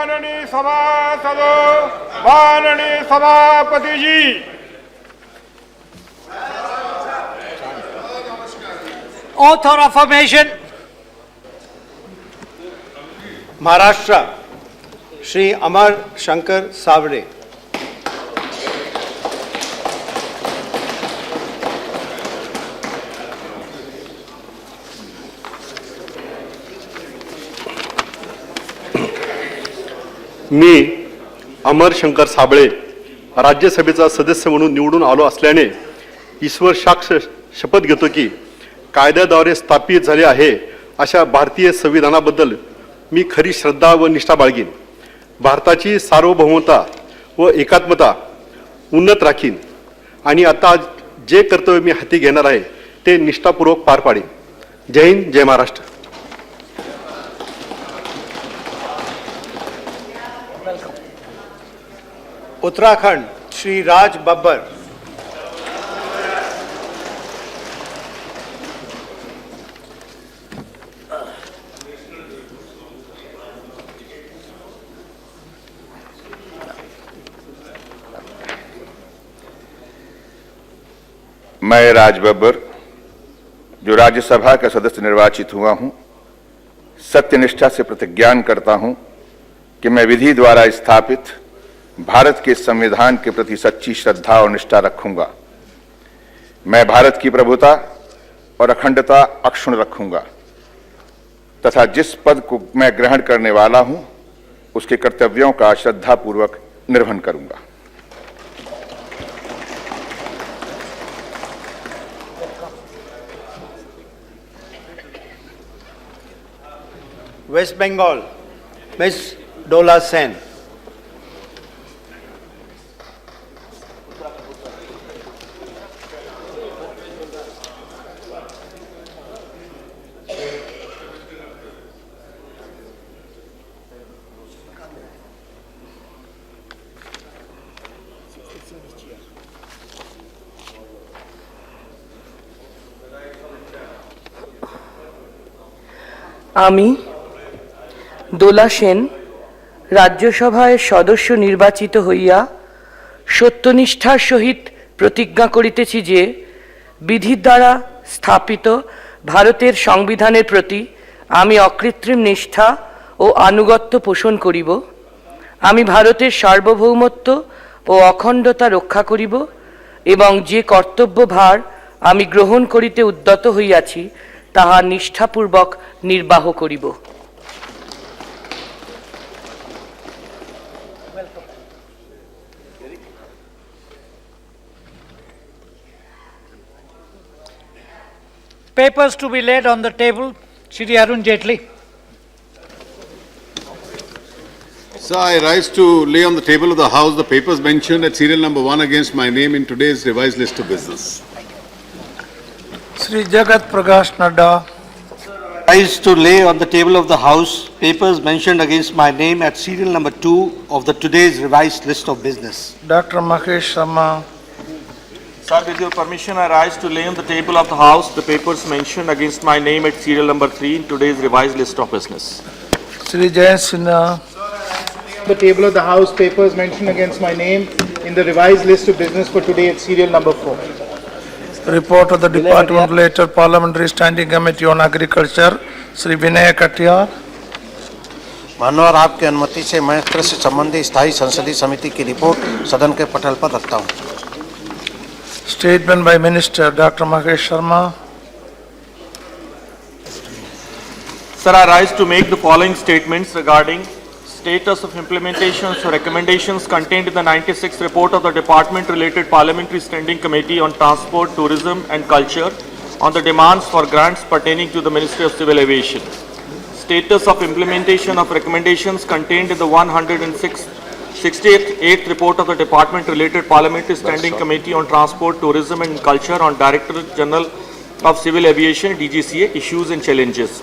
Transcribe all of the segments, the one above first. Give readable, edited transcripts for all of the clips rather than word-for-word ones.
माननीय सभासदों, माननीय सभापति जी, oath or affirmation. Maharashtra Shri Amar Shankar सावरे। मी अमर शंकर साबळे राज्यसभेचा सदस्य म्हणून निवडून आलो असल्याने ईश्वर साक्ष शपथ घेतो की कायद्याद्वारे स्थापित झाले आहे अशा भारतीय संविधानाबद्दल मी खरी श्रद्धा व निष्ठा बाळगीन, भारताची सार्वभौमता व एकात्मता उन्नत राखीन आणि आता जे कर्तव्य मी हाती घेणार आहे ते निष्ठापूर्वक पार पाडीन। जय हिंद, जय महाराष्ट्र। उत्तराखंड श्री राज बब्बर। मैं राज बब्बर, जो राज्यसभा का सदस्य निर्वाचित हुआ हूं, सत्यनिष्ठा से प्रतिज्ञान करता हूं कि मैं विधि द्वारा स्थापित भारत के संविधान के प्रति सच्ची श्रद्धा और निष्ठा रखूंगा। मैं भारत की प्रभुता और अखंडता अक्षुण्ण रखूंगा तथा जिस पद को मैं ग्रहण करने वाला हूं उसके कर्तव्यों का श्रद्धापूर्वक निर्वहन करूंगा। Waste Bengal miss Dola Sen. আমি দোলা সেন রাজ্যসভায় সদস্য নির্বাচিত হইয়া সত্যনিষ্ঠার সহিত প্রতিজ্ঞা করিতেছি যে বিধির দ্বারা স্থাপিত ভারতের সংবিধানের প্রতি আমি অকৃত্রিম নিষ্ঠা ও আনুগত্য পোষণ করিব। আমি ভারতের সার্বভৌমত্ব ও অখণ্ডতা রক্ষা করিব এবং যে কর্তব্যভার আমি গ্রহণ করিতে উদ্যত হইয়াছি তাহা নিষ্ঠাপূর্বক নির্বাহ করিব। Papers to be laid on the table. Shri Arun Jaitley. So I rise to lay on the table of the House the papers mentioned at serial number 1 against my name in today's revised list of business. Shri Jagat Prakash Nadda. rise to lay on the table of the House papers mentioned against my name at serial number 2 of the today's revised list of business. Dr. Mahesh Sharma. Sir, with your permission, I rise to lay on the table of the House the papers mentioned against my name at serial number 3 in today's revised list of business. Shri Jayant Sinha. The table of the House papers mentioned against my name in the revised list of business for today at serial number 4. Report of the Department Later Parliamentary Standing Committee on Agriculture, Shri Vinay Katiyar. माननीय, आपकी अनुमति से मैं कृषि संबंधी स्थायी संसदीय समिति की रिपोर्ट सदन के पटल पर रखता हूं। Statement by Minister Dr. Mahesh Sharma. Sir, I rise to make the following statements regarding status of implementations or recommendations contained in the 96th report of the Department-related Parliamentary Standing Committee on Transport, Tourism and Culture on the demands for grants pertaining to the Ministry of Civil Aviation. Status of implementation of recommendations contained in the 168th report of the Department-related Parliamentary Standing Committee on Transport, Tourism and Culture on Directorate General of Civil Aviation, DGCA, issues and challenges.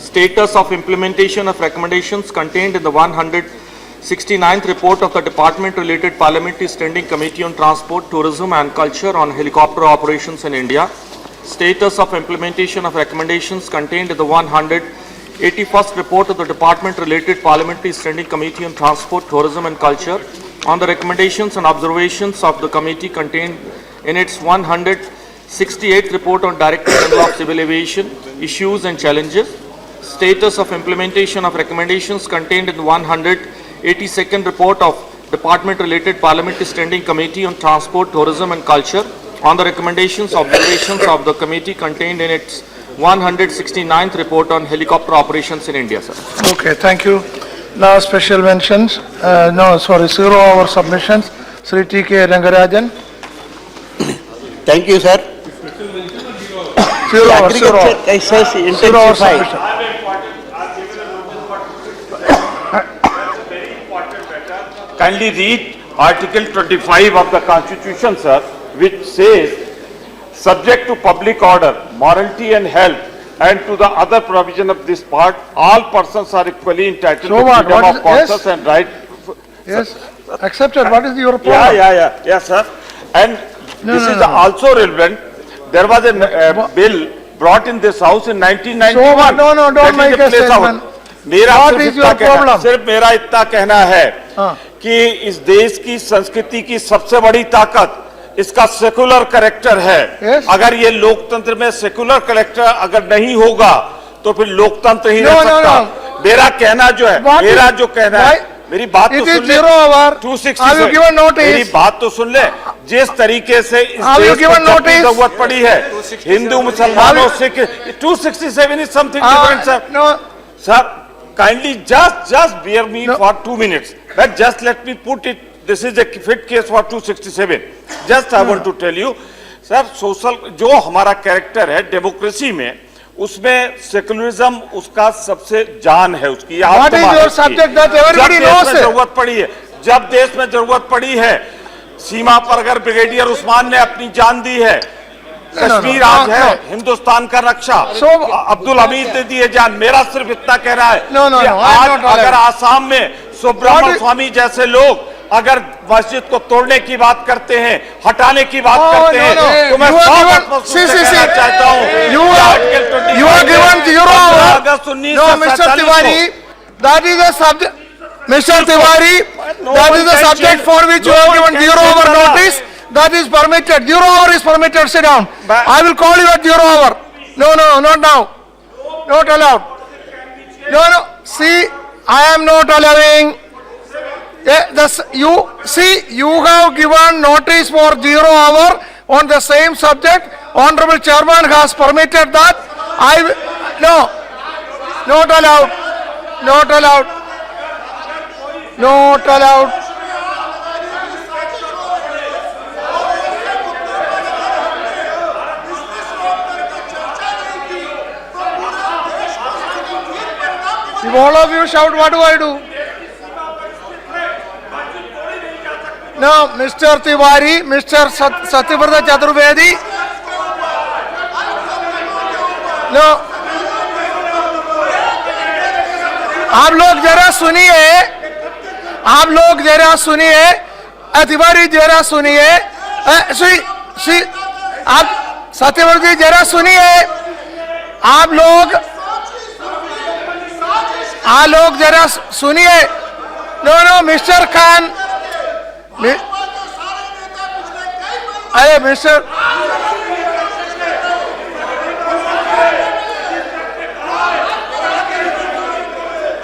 Status of implementation of recommendations contained in the 169th report of the Department-related Parliamentary Standing Committee on Transport, Tourism and Culture on helicopter operations in India. Status of implementation of recommendations contained in the 81st report of the Department-related Parliamentary Standing Committee on Transport, Tourism and Culture on the recommendations and observations of the committee contained in its 168th report on Director General of Civil Aviation, issues and challenges, status of implementation of recommendations contained in the 182nd report of Department-related Parliamentary Standing Committee on Transport, Tourism and Culture on the recommendations, observations of the committee contained in its 169th report on helicopter operations in India, sir. Okay, thank you. Now special mentions, 0 hour submissions, Sri T.K. Rangarajan. Thank you, sir. 0 hour, 0 hour. Excess 0 hour submission. Kindly read Article 25 of the Constitution, sir, which says, subject to public order, morality and health, and to the other provision of this part, all persons are equally entitled So to what? freedom What of is- conscience yes? and right. Yes, accepted. What is your problem? Yes, sir. And No, this no, is no. also relevant. There was a bill brought in this house in 1991. So what? No, don't That is make the a place out. statement. मेरा What सिर्फ is इतना your कहना- problem? सिर्फ मेरा इतना कहना है हाँ. कि इस देश की संस्कृति की सबसे बड़ी ताकत इसका सेकुलर कैरेक्टर है। Yes. अगर ये लोकतंत्र में सेकुलर कैरेक्टर अगर नहीं होगा तो फिर लोकतंत्र ही No, रह no, सकता। no. मेरा कहना जो है, What मेरा is- जो कहना Why? है, मेरी बात तो It is सुन ले। 0 hour. 260 Have you given notice? मेरी बात तो सुन ले। जिस तरीके से इस Have you देश को given जब भी notice? जरूरत पड़ी है, हिंदू मुसलमानों से 267 is something different, sir. No, Sir, kindly just bear me for 2 minutes. But just let me put it, this is a fit case for 267. Just I want to tell you, sir, social, जो हमारा character है democracy में, उसमें secularism उसका सबसे जान है उसकी। What is your subject that everybody knows? जब देश में जरूरत पड़ी है, जब देश में जरूरत पड़ी है, सीमा पर अगर ब्रिगेडियर उस्मान ने अपनी जान दी है, कश्मीर आज है हिंदुस्तान का रक्षा, अब्दुल हमीद ने दी है जान। मेरा सिर्फ इतना कहना है कि आज अगर आसाम में सुब्रमण्य स्वामी जैसे लोग अगर मस्जिद को तोड़ने की बात करते हैं, हटाने की बात करते हैं, तो मैं चाहता हूँ you are given 0 hour. No, Mr. Tiwari, that is a subject. Mr. Tiwari, that is the subject for which you have given 0 hour notice. That is permitted. 0 hour is permitted. Sit down. I will call you at 0 hour. No, not now. Not allowed. No. See, I am not allowing. You have given notice for 0 hour on the same subject. Honorable Chairman has permitted that. No, not allowed. Not allowed. Not allowed. If all of you shout, what do I do? No, Mr. Tiwari, Mr. Satyavrata Chaturvedi. No. आप लोग जरा सुनिए, तिवारी जरा सुनिए, आप सत्यव्रत जी जरा सुनिए, आप लोग जरा सुनिए। नो मिस्टर खान, अरे मिस्टर,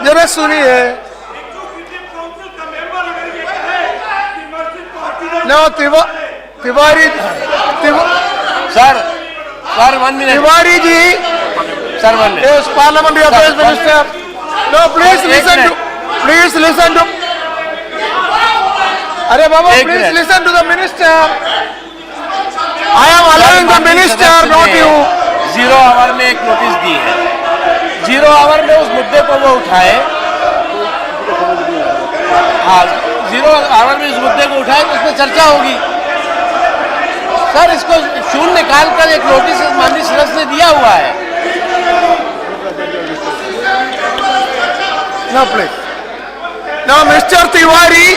जरा सुनिए। No Tiwari sir 1 minute. Tiwari ji, Sir, 1 minute. yes, parliamentary affairs minister. No, please listen to. अरे बाबा, please listen to the minister. I am allowing the minister, not you. 0 hour में एक नोटिस दी है, 0 hour में उस मुद्दे को वो उठाए, हाँ 0 hour में इस मुद्दे को उठाए तो उसमें चर्चा होगी। सर इसको शून्य निकाल कर एक नोटिस माननीय सदस्य ने दिया हुआ है। No, please. No, Mr. Tiwari.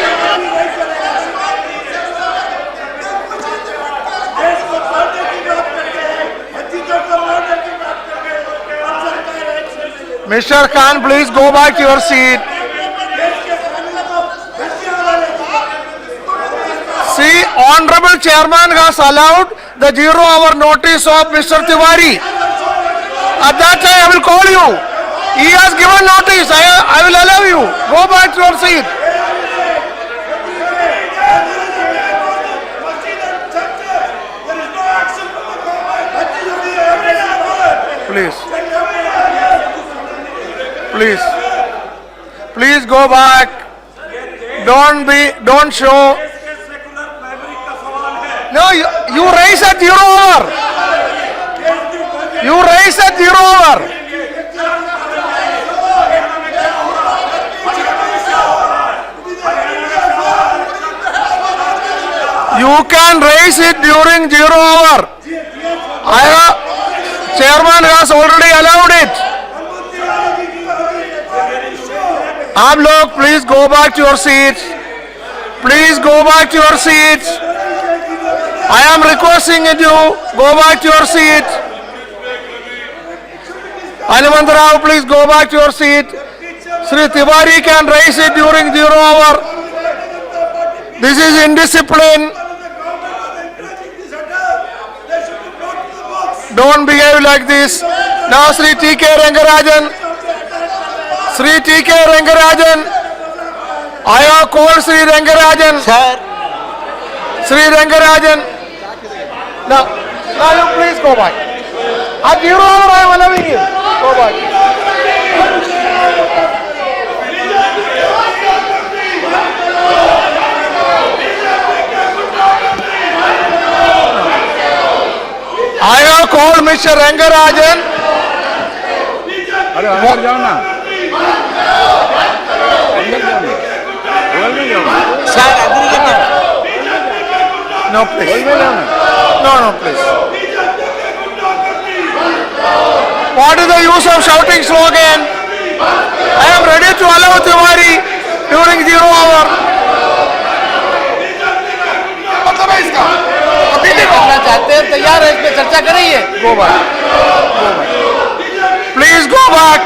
Mr. Khan, please go back to your seat. See, Honorable Chairman has allowed the 0-hour notice of Mr. Tiwari. At that time, I will call you. He has given notice. I will allow you. Go back to your seat. Please. Please. Please go back. Don't show. No, you raise at 0-hour. You raise at 0-hour. You can raise it during 0-hour. Chairman has already allowed it. आप लोग please go back to your seats. Please go back to your seats. I am requesting you go back to your seat. Hanumanth Rao, please go back to your seat. Sri Tiwari can raise it during 0-hour. This is indiscipline. Don't behave like this. Now Sri T.K. Rangarajan. Sri T.K. Rangarajan. I have called Sri Rangarajan. Sir. Sri Rangarajan. Now you please go back. At 0-hour I am allowing you. Go back. I have called Mr. Rangarajan. No, please. No, please. What is the use of shouting slogan? I am ready to allow Tiwari during 0-hour. करना चाहते हैं तैयार है इस पे चर्चा करेंगे Go back. Please go back.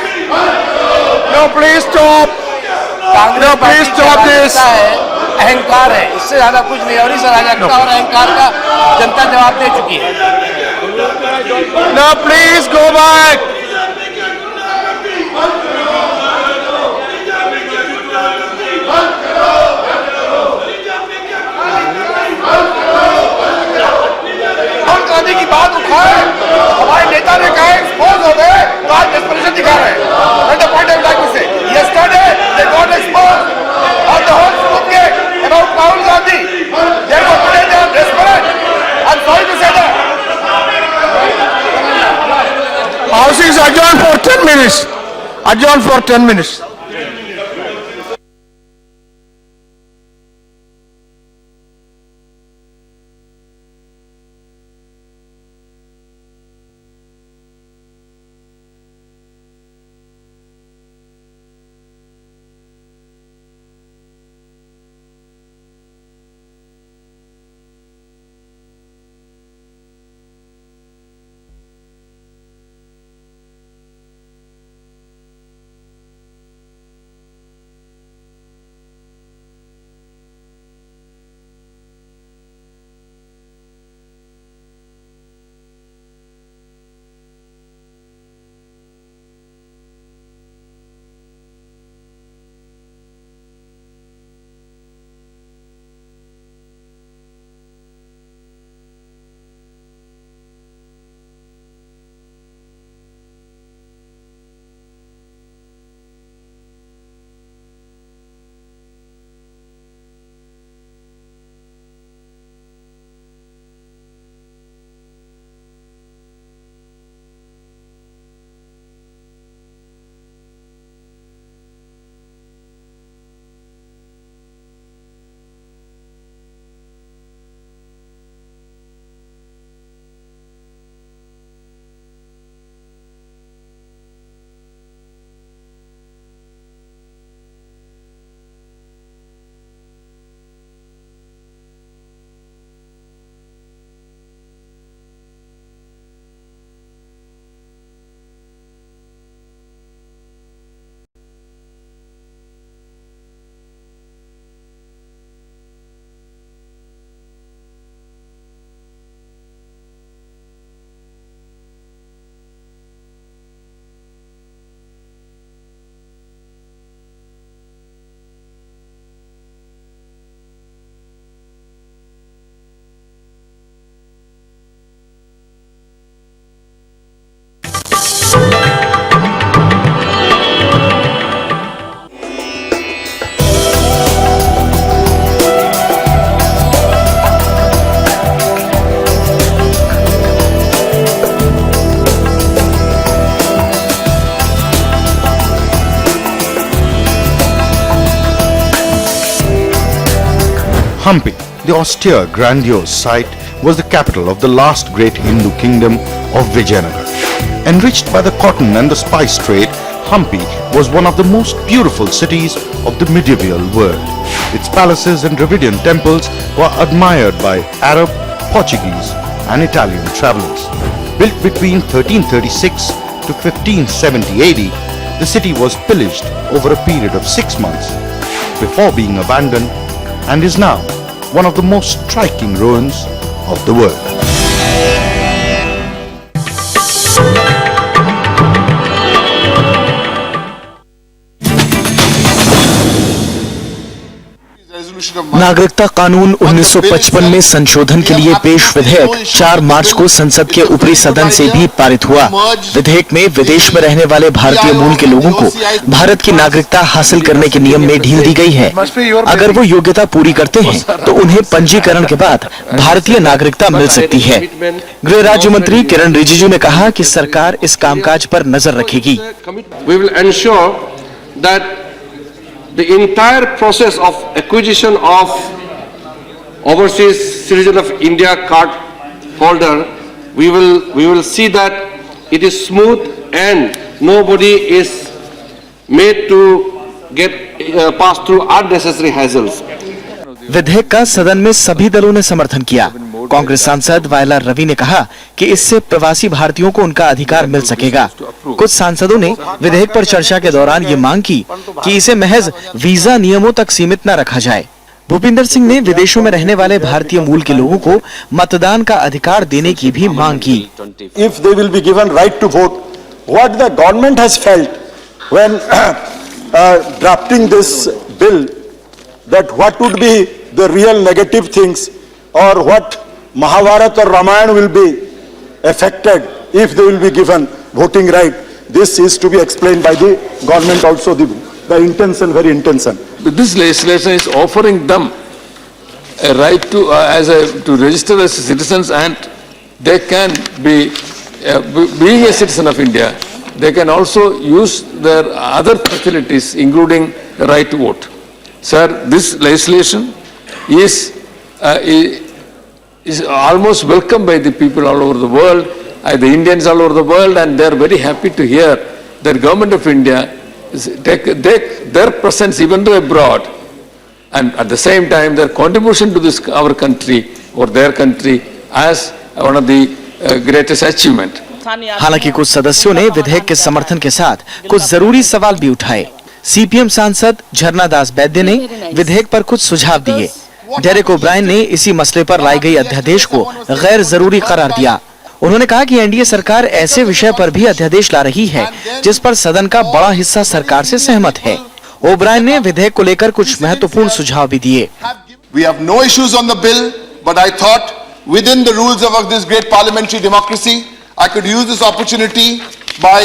No, please stop. No, please stop this. अहंकार है इससे ज्यादा कुछ नहीं और इस अराजकता और अहंकार का जनता जवाब दे चुकी है No, please go back. Rahul Gandhi की बात उठाए हमारे नेता ने कहा एक्सपोज हो गए तो आज डेस्परेशन दिखा रहे हैं That's the point I would like to say. Yesterday they got exposed on the whole food gate about Rahul Gandhi. Therefore today they are desperate. I'm sorry to say that. House is adjourned for 10 minutes. Adjourned for 10 minutes. Hampi, the austere, grandiose site, was the capital of the last great Hindu kingdom of Vijayanagar. Enriched by the cotton and the spice trade, Hampi was one of the most beautiful cities of the medieval world. Its palaces and Dravidian temples were admired by Arab, Portuguese and Italian travelers. Built between 1336 to 1570 AD, the city was pillaged over a period of 6 months before being abandoned and is now one of the most striking ruins of the world. नागरिकता कानून 1955 में संशोधन के लिए पेश विधेयक 4 मार्च को संसद के ऊपरी सदन से भी पारित हुआ। विधेयक में विदेश में रहने वाले भारतीय मूल के लोगों को भारत की नागरिकता हासिल करने के नियम में ढील दी गई है। अगर वो योग्यता पूरी करते हैं तो उन्हें पंजीकरण के बाद भारतीय नागरिकता मिल सकती है। गृह राज्य मंत्री किरण रिजिजू ने कहा कि सरकार इस कामकाज पर नजर रखेगी। The entire process of acquisition of overseas citizen of India card holder, we will see that it is smooth and nobody is made to get pass through unnecessary hassles. विधेयक का सदन में सभी दलों ने समर्थन किया। कांग्रेस सांसद वायला रवि ने कहा कि इससे प्रवासी भारतीयों को उनका अधिकार मिल सकेगा। कुछ सांसदों ने विधेयक पर चर्चा के दौरान ये मांग की कि इसे महज वीजा नियमों तक सीमित न रखा जाए। भूपिंदर सिंह ने विदेशों में रहने वाले भारतीय मूल के लोगों को मतदान का अधिकार देने की भी मांग की। If they will be given right to vote, what the government has felt when drafting this bill, that what would be the real negative things or what Mahabharata or Ramayana will be affected if they will be given voting right. This is to be explained by the government also, the intention, very intention. This legislation is offering them a right to to register as citizens, and they can be being a citizen of India. They can also use their other facilities, including the right to vote. Sir, this legislation is almost welcomed by the people all over the world, the Indians all over the world, and they are very happy to hear that government of India their presence even though abroad, and at the same time their contribution to this our country or their country as one of the greatest achievement. हालांकि कुछ सदस्यों ने विधेयक के समर्थन के साथ कुछ जरूरी सवाल भी उठाए। सीपीएम सांसद झरना दास बैद्य ने विधेयक पर कुछ सुझाव दिए। डेरेक ओब्रायन ने इसी मसले पर लाई गई अध्यादेश को गैर जरूरी करार दिया। उन्होंने कहा कि एनडीए सरकार ऐसे विषय पर भी अध्यादेश ला रही है जिस पर सदन का बड़ा हिस्सा सरकार से सहमत है। ओब्रायन ने विधेयक को लेकर कुछ महत्वपूर्ण सुझाव भी दिए। We have no issues on the bill, but I thought within the rules of this great parliamentary democracy, I could use this opportunity by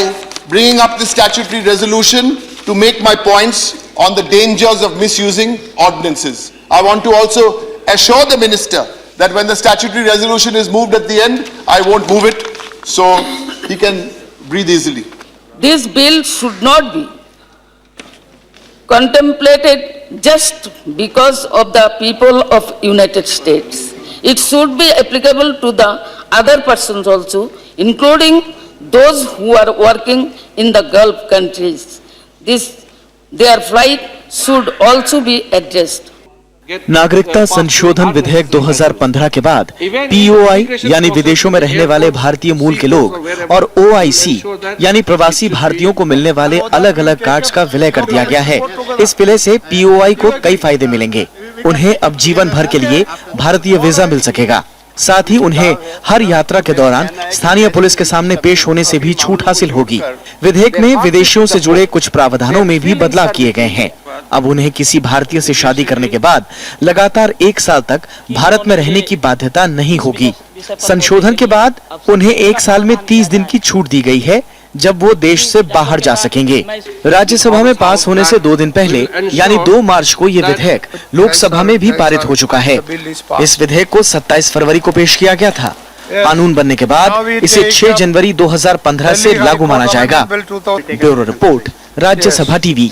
bringing up the statutory resolution to make my points on the dangers of misusing ordinances. I want to also assure the minister that when the statutory resolution is moved at the end, I won't move it, so he can breathe easily. This bill should not be contemplated just because of the people of United States. It should be applicable to the other persons also, including those who are working in the Gulf countries. Their flight should also be addressed. नागरिकता संशोधन विधेयक 2015 के बाद POI यानी विदेशों में रहने वाले भारतीय मूल के लोग और ओआईसी यानी प्रवासी भारतीयों को मिलने वाले अलग अलग कार्ड्स का विलय कर दिया गया है। इस विलय से पीओआई को कई फायदे मिलेंगे। उन्हें अब जीवन भर के लिए भारतीय वीजा मिल सकेगा। साथ ही उन्हें हर यात्रा के दौरान स्थानीय पुलिस के सामने पेश होने से भी छूट हासिल होगी। विधेयक में विदेशियों से जुड़े कुछ प्रावधानों में भी बदलाव किए गए हैं। अब उन्हें किसी भारतीय से शादी करने के बाद लगातार 1 साल तक भारत में रहने की बाध्यता नहीं होगी। संशोधन के बाद उन्हें 1 साल में 30 दिन की छूट दी गई है, जब वो देश से बाहर जा सकेंगे। राज्यसभा में पास होने से 2 दिन पहले यानी 2 मार्च को ये विधेयक लोकसभा में भी पारित हो चुका है। इस विधेयक को 27 फरवरी को पेश किया गया था। कानून बनने के बाद इसे 6 जनवरी 2015 से लागू माना जाएगा। Bureau report, Rajya Sabha TV.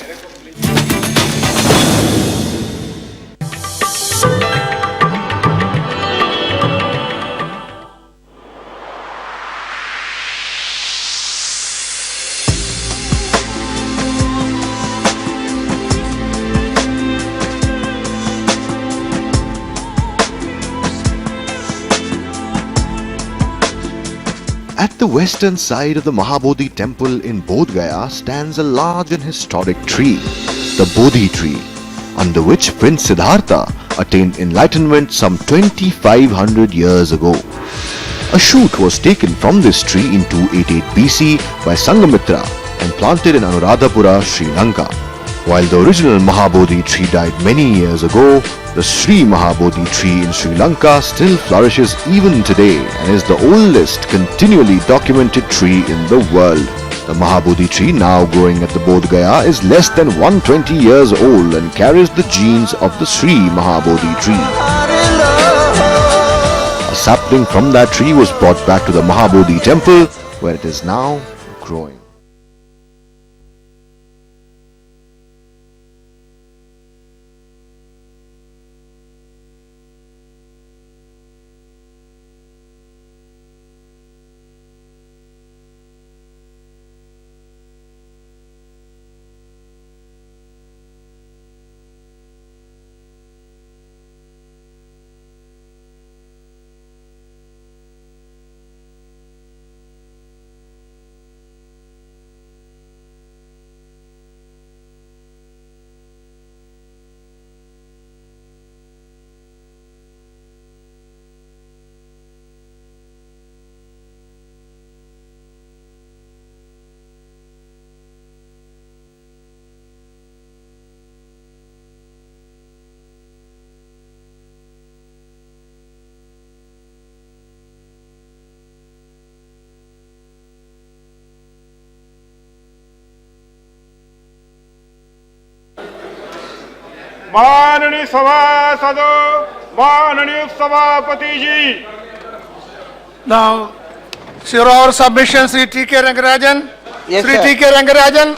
At the western side of the Mahabodhi temple in Bodh Gaya stands a large and historic tree, the Bodhi tree, under which Prince Siddhartha attained enlightenment some 2500 years ago. A shoot was taken from this tree in 288 BC by Sangamitra and planted in Anuradhapura, Sri Lanka. While the original Mahabodhi tree died many years ago, the Sri Mahabodhi tree in Sri Lanka still flourishes even today and is the oldest continually documented tree in the world. The Mahabodhi tree, now growing at the Bodh Gaya, is less than 120 years old and carries the genes of the Sri Mahabodhi tree. A sapling from that tree was brought back to the Mahabodhi temple, where it is now growing. माननीय सभासदों, माननीय सभापति जी। Now, sure, our submission, Sri T.K. Rangarajan. Yes, Sri sir. T.K. Rangarajan.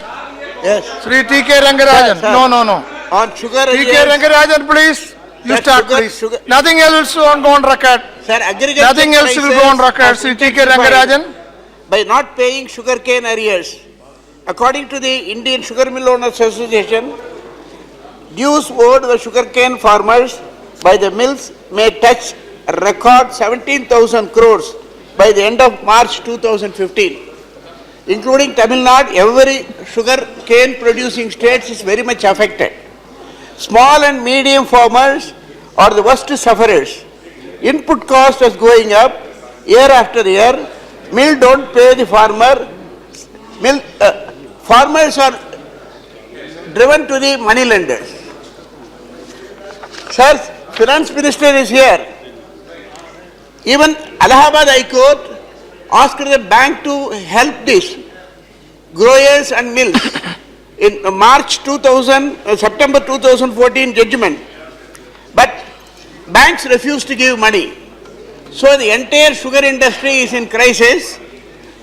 Yes. Sri T.K. Rangarajan. Sir, sir. No, no, no. On sugar T.K. arrears, Rangarajan, please. You Sir, start, sugar- please. sugar- Nothing else will go on record. sir, agriculture Nothing else will go on prices record. are Sri T.K. intensified Rangarajan. by not paying sugarcane arrears. According to the Indian Sugar Mill Owners Association, dues owed the sugarcane farmers by the mills may touch a record 17,000 crores by the end of March 2015. Including Tamil Nadu, every sugarcane producing states is very much affected. Small and medium farmers are the worst sufferers. Input cost is going up year after year. Mill don't pay the farmer. Farmers are driven to the money lenders. Sir, Finance Minister is here. Even Allahabad High Court asked the bank to help this growers and mills in September 2014 judgment. But banks refused to give money. So the entire sugar industry is in crisis.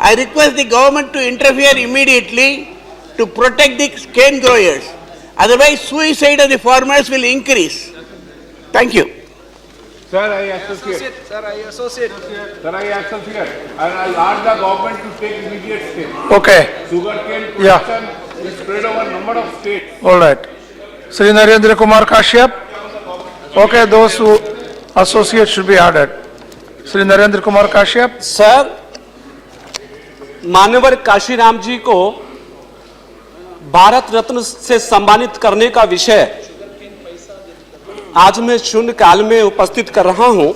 I request the government to interfere immediately to protect the cane growers. Otherwise, suicide of the farmers will increase. Thank you. Sir, I associate. Sir, I associate. And I'll ask the government to take immediate steps. Okay. Sugarcane Yeah. production is spread over number of states. All right. Sri Narendra Kumar Kashyap. Okay, those who associate should be added. Sri Narendra Kumar Kashyap. Sir, मान्यवर काशीराम जी को भारत रत्न से सम्मानित करने का विषय आज मैं शून्य काल में उपस्थित कर रहा हूं।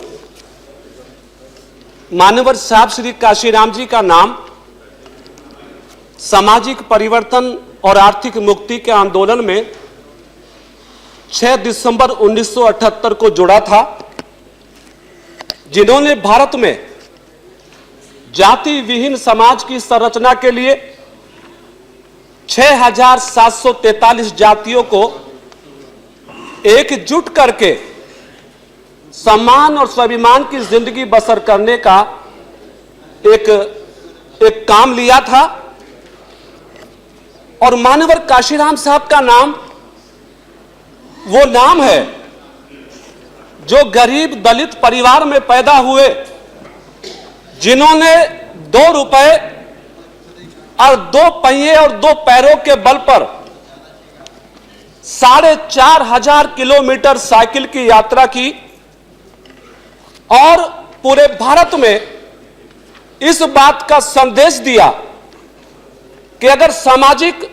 मान्यवर साहब श्री काशीराम जी का नाम सामाजिक परिवर्तन और आर्थिक मुक्ति के आंदोलन में 6 दिसंबर 1978 को जुड़ा था, जिन्होंने भारत में जाति विहीन समाज की संरचना के लिए 6,743 जातियों को एकजुट करके सम्मान और स्वाभिमान की जिंदगी बसर करने का एक काम लिया था। और मान्यवर काशीराम साहब का नाम वो नाम है जो गरीब दलित परिवार में पैदा हुए, जिन्होंने 2 रुपए और 2 पहिए और 2 पैरों के बल पर 4,500 किलोमीटर साइकिल की यात्रा की और पूरे भारत में इस बात का संदेश दिया कि अगर सामाजिक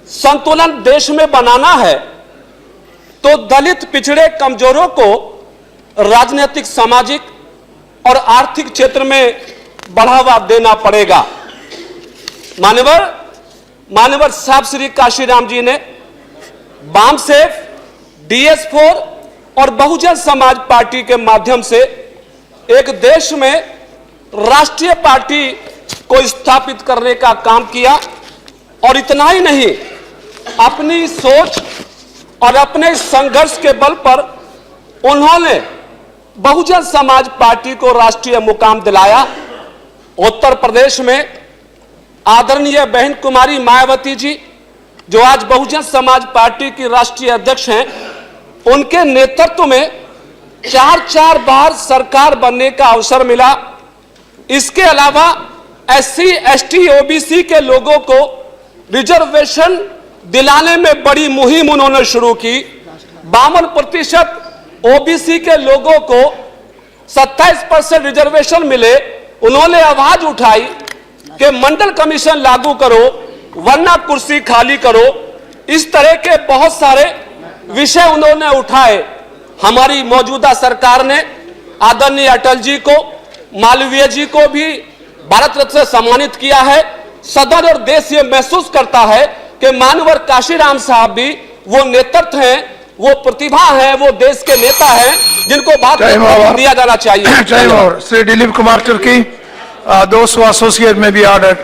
संतुलन देश में बनाना है तो दलित, पिछड़े, कमजोरों को राजनीतिक, सामाजिक और आर्थिक क्षेत्र में बढ़ावा देना पड़ेगा। मान्यवर साहब श्री काशीराम जी ने बामसेफ, DS4 और बहुजन समाज पार्टी के माध्यम से एक देश में राष्ट्रीय पार्टी को स्थापित करने का काम किया। और इतना ही नहीं, अपनी सोच और अपने संघर्ष के बल पर उन्होंने बहुजन समाज पार्टी को राष्ट्रीय मुकाम दिलाया। उत्तर प्रदेश में आदरणीय बहन कुमारी मायावती जी, जो आज बहुजन समाज पार्टी की राष्ट्रीय अध्यक्ष हैं, उनके नेतृत्व में 4 बार सरकार बनने का अवसर मिला। इसके अलावा SC, ST, OBC के लोगों को रिजर्वेशन दिलाने में बड़ी मुहिम उन्होंने शुरू की। 52% OBC के लोगों को 27% रिजर्वेशन मिले। उन्होंने आवाज उठाई कि मंडल कमीशन लागू करो वरना कुर्सी खाली करो। इस तरह के बहुत सारे विषय उन्होंने उठाए। हमारी मौजूदा सरकार ने आदरणीय अटल जी को, मालवीय जी को भी भारत रत्न से सम्मानित किया है। सदन और देश ये महसूस करता है कि मानवर काशीराम साहब भी वो नेतृत्व हैं, वो प्रतिभा है, वो देश के नेता हैं जिनको बात दिया जाना चाहिए। श्री दिलीप कुमार तुर्की, those who associate may be ordered.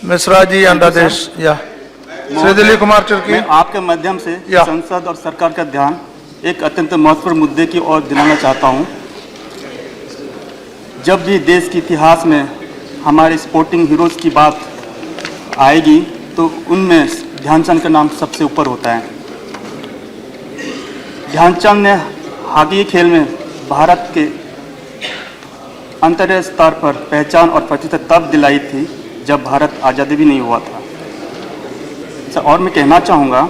Ms. Raji and others. Yeah. Shri Dilip Kumar तुर्की। मैं आपके माध्यम से संसद और सरकार का ध्यान एक अत्यंत महत्वपूर्ण मुद्दे की ओर दिलाना चाहता हूं। जब भी देश के इतिहास में हमारे स्पोर्टिंग हीरोज की बात आएगी तो उनमें ध्यानचंद का नाम सबसे ऊपर होता है। ध्यानचंद ने हॉकी खेल में भारत के अंतर्राष्ट्रीय स्तर पर पहचान और प्रतिष्ठा तब दिलाई थी जब भारत आज़ादी भी नहीं हुआ था। और मैं कहना चाहूँगा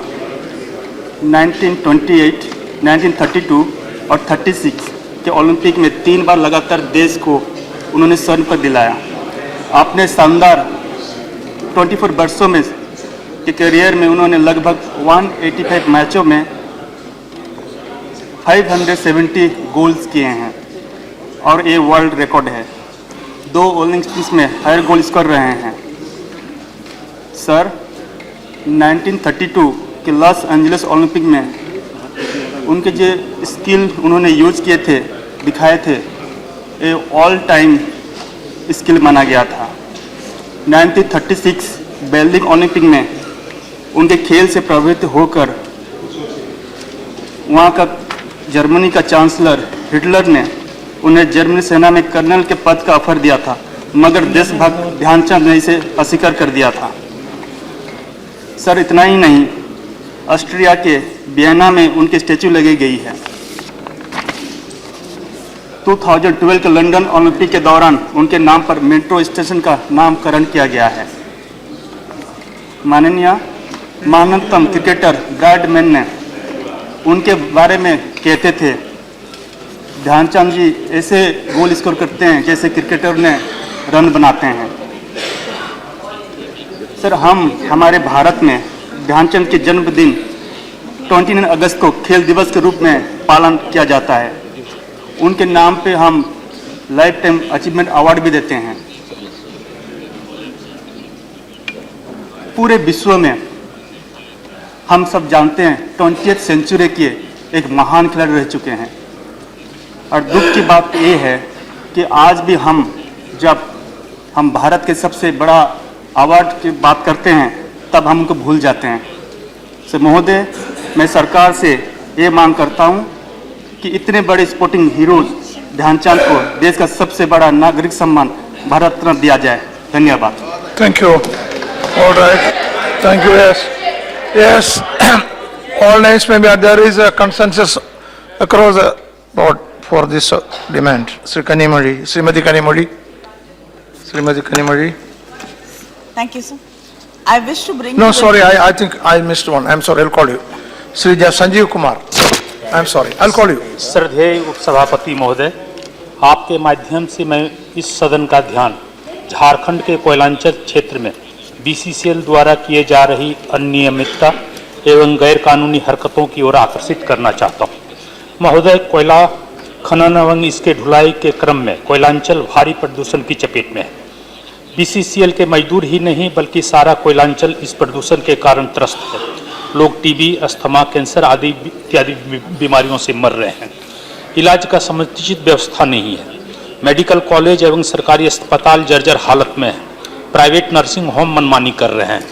1928, 1932 और 36 के ओलंपिक में 3 बार लगातार देश को उन्होंने स्वर्ण पदक दिलाया। अपने शानदार 24 वर्षों में के करियर में उन्होंने लगभग 185 मैचों में 570 गोल्स किए हैं और ये वर्ल्ड रिकॉर्ड है। 2 ओलंपिक्स में हायर गोल स्कोर रहे हैं। सर, 1932 के लॉस एंजलिस ओलंपिक में उनके जो स्किल उन्होंने यूज किए थे, दिखाए थे, ये ऑल टाइम स्किल माना गया था। 1936 बेल्जिंग ओलंपिक में उनके खेल से प्रभावित होकर वहाँ का जर्मनी का चांसलर हिटलर ने उन्हें जर्मनी सेना में कर्नल के पद का ऑफर दिया था, मगर देशभक्त ध्यानचंद ने इसे अस्वीकार कर दिया था। सर, इतना ही नहीं, ऑस्ट्रिया के वियना में उनकी स्टैचू लगाई गई है। 2012 के लंदन ओलंपिक के दौरान उनके नाम पर मेट्रो स्टेशन का नामकरण किया गया है। माननीय महानतम क्रिकेटर ब्रैडमैन ने उनके बारे में कहते थे, ध्यानचंद जी ऐसे गोल स्कोर करते हैं जैसे क्रिकेटर ने रन बनाते हैं। सर, हमारे भारत में ध्यानचंद के जन्मदिन 29 अगस्त को खेल दिवस के रूप में पालन किया जाता है। उनके नाम पे हम लाइफ टाइम अचीवमेंट अवार्ड भी देते हैं। पूरे विश्व में हम सब जानते हैं 20th सेंचुरी के एक महान खिलाड़ी रह चुके हैं। और दुख की बात ये है कि आज भी जब हम भारत के सबसे बड़ा अवार्ड की बात करते हैं तब हम उनको भूल जाते हैं। सो महोदय, मैं सरकार से ये मांग करता हूँ कि इतने बड़े स्पोर्टिंग हीरोज ध्यानचंद को देश का सबसे बड़ा नागरिक सम्मान भारत रत्न दिया जाए। धन्यवाद। Thank you. All right. Thank you. Yes. All names may be. There is a consensus across the board for this demand. Srimati Kanimoli. Thank you, sir. I wish to bring. No, sorry. I think I missed one. I'm sorry. I'll call you. Sri Sanjeev Kumar. I'm sorry. I'll call you. श्रद्धेय उपसभापति महोदय, आपके माध्यम से मैं इस सदन का ध्यान झारखंड के कोयलांचल क्षेत्र में बीसीसीएल द्वारा किए जा रही अनियमितता एवं गैरकानूनी हरकतों की ओर आकर्षित करना चाहता हूँ। महोदय, कोयला खनन एवं इसके ढुलाई के क्रम में कोयलांचल भारी प्रदूषण की चपेट में है। बीसीसीएल के मजदूर ही नहीं बल्कि सारा कोयलांचल इस प्रदूषण के कारण त्रस्त है। लोग टीबी, अस्थमा, कैंसर आदि इत्यादि बीमारियों से मर रहे हैं। इलाज का समुचित व्यवस्था नहीं है। मेडिकल कॉलेज एवं सरकारी अस्पताल जर्जर हालत में है। प्राइवेट नर्सिंग होम मनमानी कर रहे हैं।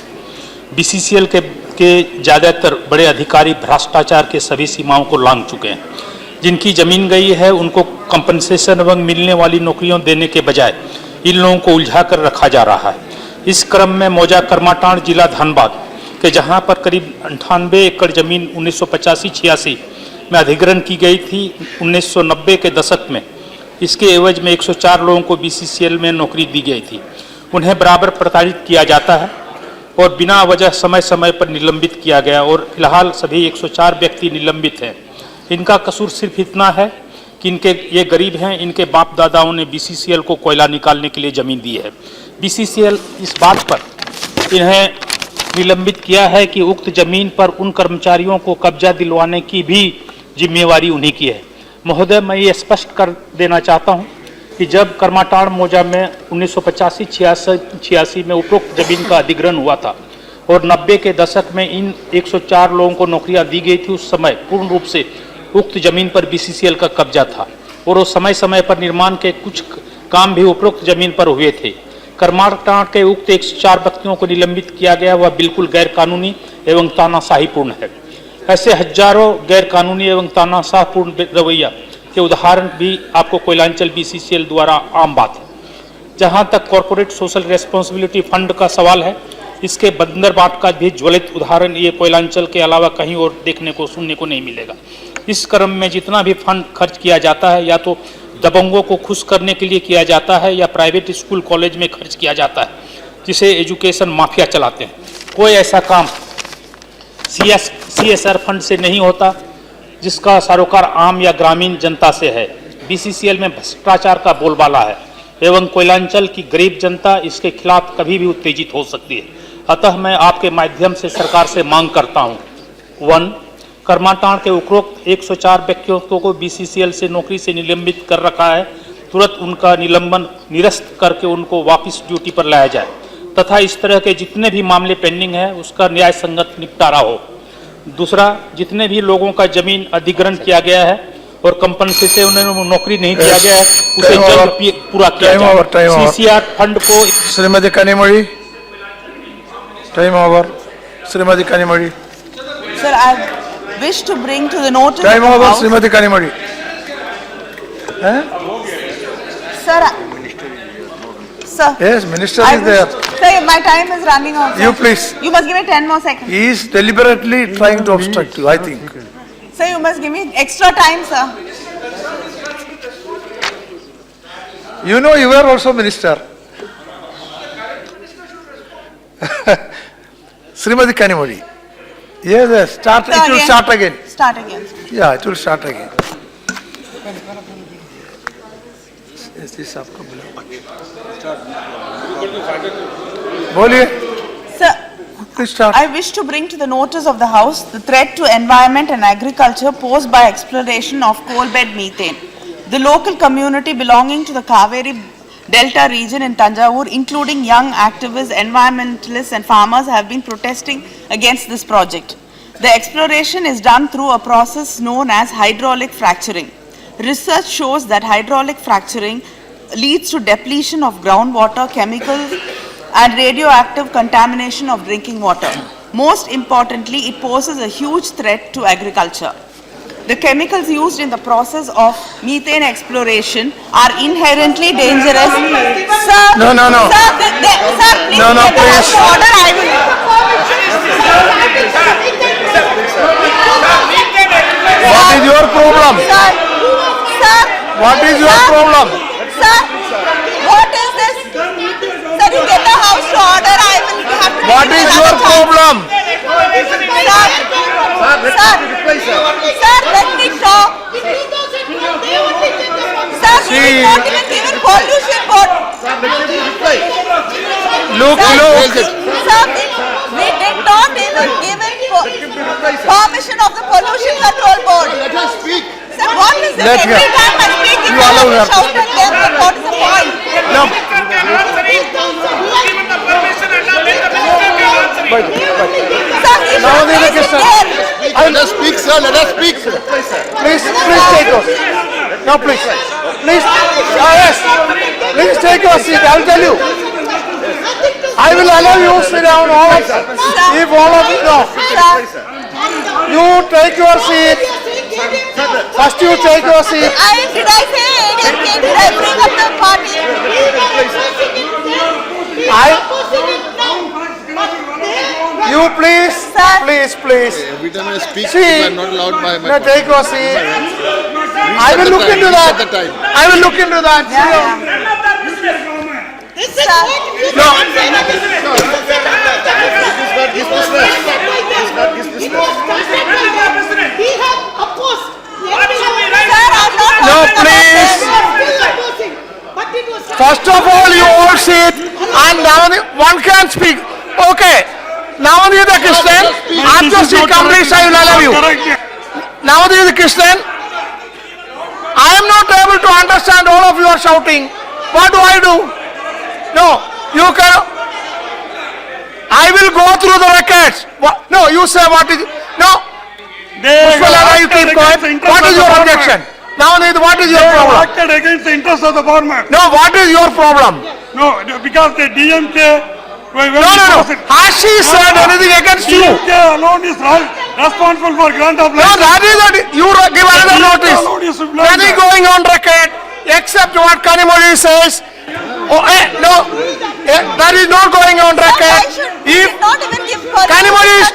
बीसीसीएल के ज़्यादातर बड़े अधिकारी भ्रष्टाचार के सभी सीमाओं को लांघ चुके हैं। जिनकी जमीन गई है उनको कंपनसेशन एवं मिलने वाली नौकरियों देने के बजाय इन लोगों को उलझा कर रखा जा रहा है। इस क्रम में मौजा करमाटांड़ जिला धनबाद के जहां पर करीब 98 एकड़ जमीन 1985-86 में अधिग्रहण की गई थी, 1990 के दशक में इसके एवज में 104 लोगों को बीसीसीएल में नौकरी दी गई थी। उन्हें बराबर प्रताड़ित किया जाता है और बिना वजह समय समय पर निलंबित किया गया और फिलहाल सभी 104 व्यक्ति निलंबित हैं। इनका कसूर सिर्फ इतना है कि ये गरीब हैं, इनके बाप दादाओं ने बीसीसीएल को कोयला निकालने के लिए ज़मीन दी है। बीसीसीएल इस बात पर इन्हें निलंबित किया है कि उक्त ज़मीन पर उन कर्मचारियों को कब्जा दिलवाने की भी जिम्मेवारी उन्हीं की है। महोदय, मैं ये स्पष्ट कर देना चाहता हूँ कि जब करमाटांड़ मौजा में 1985-86 में उपरोक्त जमीन का अधिग्रहण हुआ था और 90 के दशक में इन 104 लोगों को नौकरियां दी गई थी, उस समय पूर्ण रूप से उक्त जमीन पर बीसीसीएल का कब्जा था और वो समय समय पर निर्माण के कुछ काम भी उपरोक्त जमीन पर हुए थे। करमाटांड़ के उक्त 104 व्यक्तियों को निलंबित किया गया, वह बिल्कुल गैरकानूनी एवं तानाशाहीपूर्ण है। ऐसे हजारों गैरकानूनी एवं तानाशाहपूर्ण रवैया के उदाहरण भी आपको कोयलांचल बीसीसीएल द्वारा आम बात है। जहां तक कॉरपोरेट सोशल रेस्पॉन्सिबिलिटी फंड का सवाल है, इसके बंदरबाट का भी ज्वलित उदाहरण ये कोयलांचल के अलावा कहीं और देखने को सुनने को नहीं मिलेगा। इस क्रम में जितना भी फंड खर्च किया जाता है या तो दबंगों को खुश करने के लिए किया जाता है या प्राइवेट स्कूल कॉलेज में खर्च किया जाता है, जिसे एजुकेशन माफिया चलाते हैं। कोई ऐसा काम CSR फंड से नहीं होता जिसका सरोकार आम या ग्रामीण जनता से है। बीसीसीएल में भ्रष्टाचार का बोलबाला है एवं कोयलांचल की गरीब जनता इसके खिलाफ कभी भी उत्तेजित हो सकती है। अतः मैं आपके माध्यम से सरकार से मांग करता हूँ, 1. करमाटांड़ के उपरोक्त 104 व्यक्तियों को बीसीसीएल से नौकरी से निलंबित कर रखा है, तुरंत उनका निलंबन निरस्त करके उनको वापस ड्यूटी पर लाया जाए तथा इस तरह के जितने भी मामले पेंडिंग है उसका न्याय संगत निपटारा हो। 2. जितने भी लोगों का जमीन अधिग्रहण किया गया है और कंपनी से उन्हें नौकरी नहीं दिया गया है उसे जल्द पूरा किया जाए। CCR फंड को Shrimati Kanimozhi, time over. Shrimati Kanimozhi, Sir, I wish to bring to the notice time of the over. House. श्रीमती Kanimozhi, Sir, sir. Yes, minister I is wish- there. Sir, my time is running out. You sir. please. You must give me 10 more seconds. He is deliberately trying to obstruct you, I think. Sir, you must give me extra time, sir. You know, you are also minister. Srimati Kanimoli. Yes, yes, start, Sir, it will again. start again. Start again. Yeah, it will start again. Yes, this आपका बोलिए. Sir, Please start. I wish to bring to the notice of the House the threat to environment and agriculture posed by exploration of coal bed methane. The local community belonging to the Kaveri Delta region in Tanjavur, including young activists, environmentalists and farmers, have been protesting against this project. The exploration is done through a process known as hydraulic fracturing. Research shows that hydraulic fracturing leads to depletion of groundwater, chemical and radioactive contamination of drinking water. Most importantly, it poses a huge threat to agriculture. The chemicals used in the process of methane exploration are inherently dangerous. Sir, No, no, no. Sir, sir, please No, no, get the House please. to order. I will. What is your problem? Sir, sir. What is your Sir, problem? Sir, what is this? Sir, you get the House to order. I will have to. What give you is another your chance. problem? Sir, let me talk. Sir, See, Sir, we did not even give it permission of the Pollution Control Board. Let us speak. Sir, what is this? Let Every her. time I speak, You allow her. shout at them, then what is the point? No. Sir, he Now should the raise it question. there. Let us speak, sir. Let us speak. Please take your seat. No, please. Please. Yes. Please take your seat. I will tell you. I will allow you to sit down. All of if all of you no. You take your seat. First you take your seat. Did I say ADMK? Did I bring up the party? You please, please. Every time I speak, See, I am not allowed by my now take your seat. I will look into that. I will look into that. No. No, please. First of all, you all sit, and now one can speak. Okay. Now the Krishnan, after she completes, I will allow you. Now the Krishnan, I am not able to understand all of you are shouting. What do I do? No, you can. I will go through the records. No, you say what is. No. Pushpalata, you keep quiet. What is your objection? Now, what is your problem? Acted against the interest of the farmer. No, what is your problem? No, because the DMK. No. Has she said anything against you? DMK alone is responsible for grant of No, that is that you give another notice. Nothing going on record except what Kanimozhi says. Oh, no, that is not going on record. If Kanimozhi is,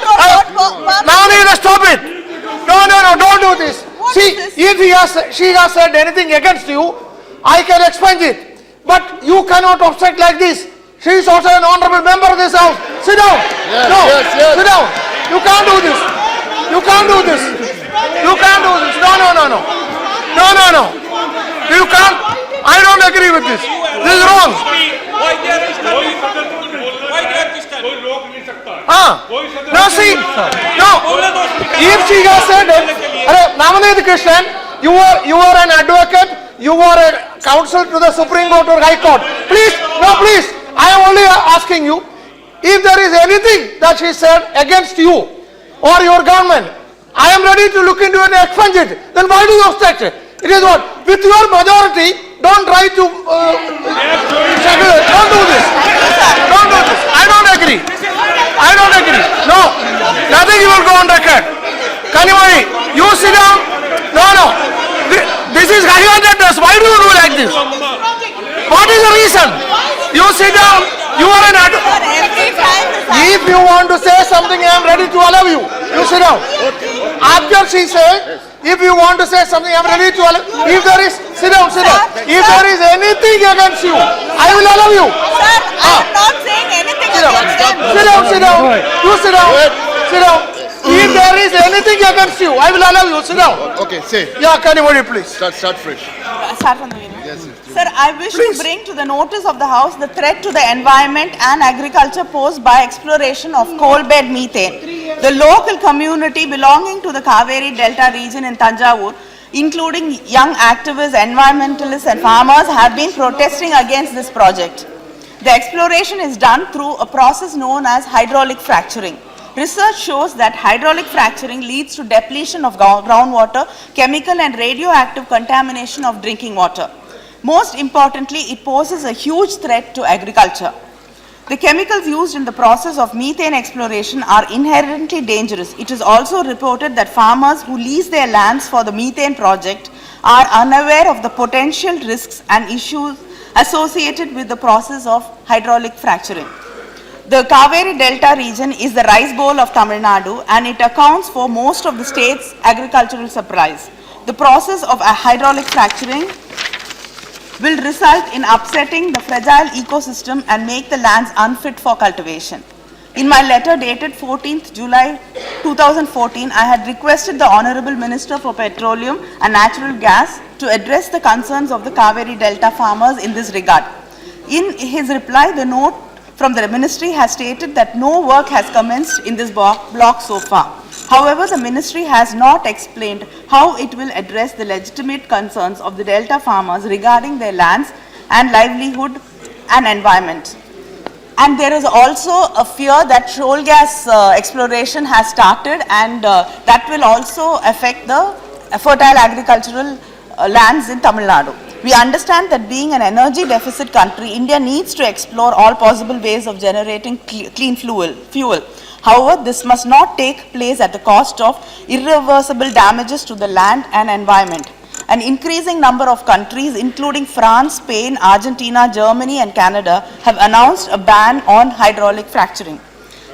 now they stop it. No, don't do this. See, if she has said anything against you, I can expunge it. But you cannot obstruct like this. She is also an honorable member of this house. Sit down. Sit down. You can't do this. You can't do this. You can't do this. No. You can't. I don't agree with this. This is wrong. No, see. No. If she has said it, Namanid Krishnan, you are an advocate. You are a counsel to the Supreme Court or High Court. Please. I am only asking you, if there is anything that she said against you or your government, I am ready to look into it and expunge it. Then why do you obstruct it? It is what? With your majority, don't try to... don't do this. Don't do this. I don't agree. No. Nothing will go on record. Kanimozhi, you sit down. No. This is high-handed. Why do you do like this? What is the reason? You sit down. You are an advocate. If you want to say something, I am ready to allow you. You sit down. After she said, if you want to say something, I am ready to allow. If there is, sit down. If there is anything against you, I will allow you. Sir, I am not saying anything against them. Sit down. You sit down. If there is anything against you, I will allow you. Sit down. Okay, say. Yeah, Kanimozhi, please. Start fresh. Start from the beginning. Sir, I wish to bring to the notice of the House the threat to the environment and agriculture posed by exploration of coal bed methane. The local community belonging to the Kaveri Delta region in Tanjavur, including young activists, environmentalists and farmers, have been protesting against this project. The exploration is done through a process known as hydraulic fracturing. Research shows that hydraulic fracturing leads to depletion of groundwater, chemical and radioactive contamination of drinking water. Most importantly, it poses a huge threat to agriculture. The chemicals used in the process of methane exploration are inherently dangerous. It is also reported that farmers who lease their lands for the methane project are unaware of the potential risks and issues associated with the process of hydraulic fracturing. The Kaveri Delta region is the rice bowl of Tamil Nadu and it accounts for most of the state's agricultural supplies. The process of hydraulic fracturing will result in upsetting the fragile ecosystem and make the lands unfit for cultivation. In my letter dated 14th July 2014, I had requested the Honorable Minister for Petroleum and Natural Gas to address the concerns of the Kaveri Delta farmers in this regard. In his reply, the note from the ministry has stated that no work has commenced in this block so far. However, the ministry has not explained how it will address the legitimate concerns of the Delta farmers regarding their lands and livelihood and environment. And there is also a fear that coal gas exploration has started, and that will also affect the fertile agricultural lands in Tamil Nadu. We understand that being an energy deficit country, India needs to explore all possible ways of generating clean fuel. However, this must not take place at the cost of irreversible damages to the land and environment. An increasing number of countries, including France, Spain, Argentina, Germany, and Canada, have announced a ban on hydraulic fracturing.